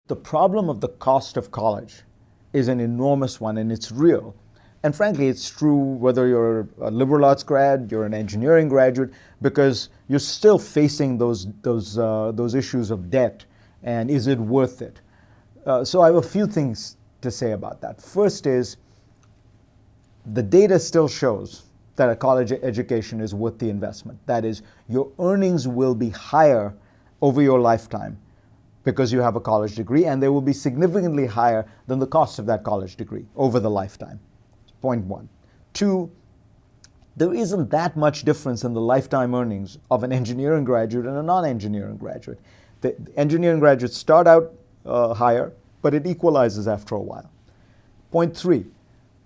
The problem of the cost of college is an enormous one, and it's real. And frankly, it's true whether you're a liberal arts grad, you're an engineering graduate, because you're still facing those issues of debt and is it worth it? So I have a few things to say about that. First is, the data still shows that a college education is worth the investment. That is, your earnings will be higher over your lifetime because you have a college degree, and they will be significantly higher than the cost of that college degree over the lifetime. Point one. Two, there isn't that much difference in the lifetime earnings of an engineering graduate and a non-engineering graduate. The engineering graduates start out higher, but it equalizes after a while. Point three,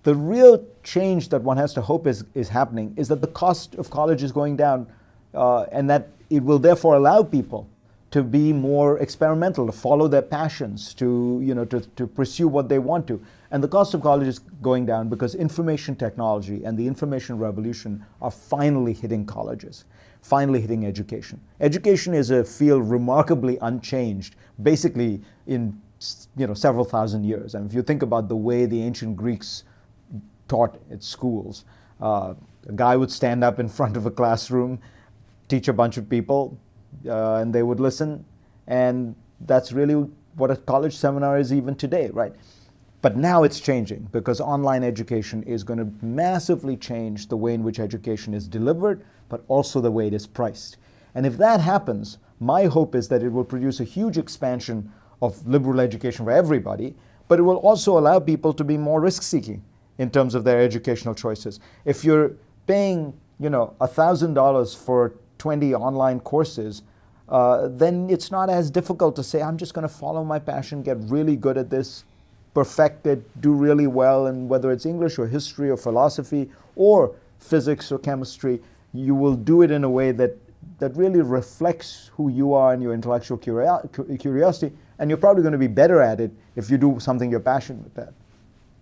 the real change that one has to hope is happening is that the cost of college is going down, and that it will therefore allow people to be more experimental, to follow their passions, to pursue what they want to. And the cost of college is going down because information technology and the information revolution are finally hitting colleges, finally hitting education. Education is a field remarkably unchanged, basically in several thousand years. And if you think about the way the ancient Greeks taught at schools, a guy would stand up in front of a classroom, teach a bunch of people, and they would listen, and that's really what a college seminar is even today, right? But now it's changing because online education is going to massively change the way in which education is delivered, but also the way it is priced. And if that happens, my hope is that it will produce a huge expansion of liberal education for everybody, but it will also allow people to be more risk-seeking in terms of their educational choices. If you're paying, $1,000 for 20 online courses, then it's not as difficult to say, I'm just going to follow my passion, get really good at this, perfect it, do really well, and whether it's English or history or philosophy or physics or chemistry, you will do it in a way that really reflects who you are and your intellectual curiosity, and you're probably going to be better at it if you do something you're passionate at.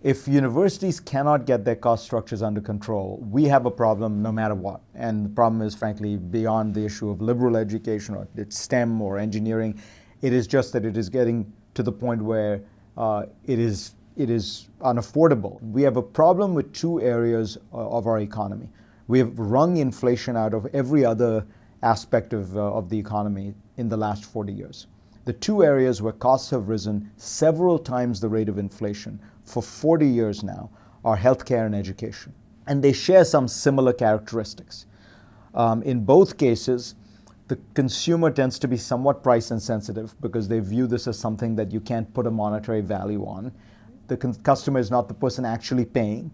If universities cannot get their cost structures under control, we have a problem no matter what. And the problem is, frankly, beyond the issue of liberal education or it's STEM or engineering. It is just that it is getting to the point where it is unaffordable. We have a problem with two areas of our economy. We have wrung inflation out of every other aspect of the economy in the last 40 years. The two areas where costs have risen several times the rate of inflation for 40 years now are healthcare and education. And they share some similar characteristics. In both cases, the consumer tends to be somewhat price insensitive because they view this as something that you can't put a monetary value on. The customer is not the person actually paying.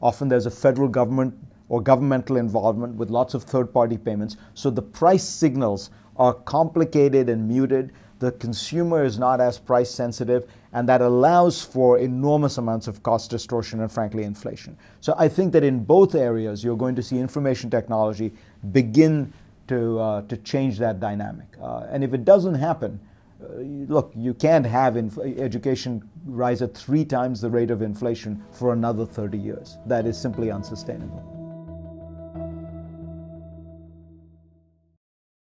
Often there's a federal government or governmental involvement with lots of third-party payments. So the price signals are complicated and muted. The consumer is not as price sensitive, and that allows for enormous amounts of cost distortion and, frankly, inflation. So I think that in both areas, you're going to see information technology begin to change that dynamic. And if it doesn't happen, look, you can't have education rise at 3 times the rate of inflation for another 30 years. That is simply unsustainable.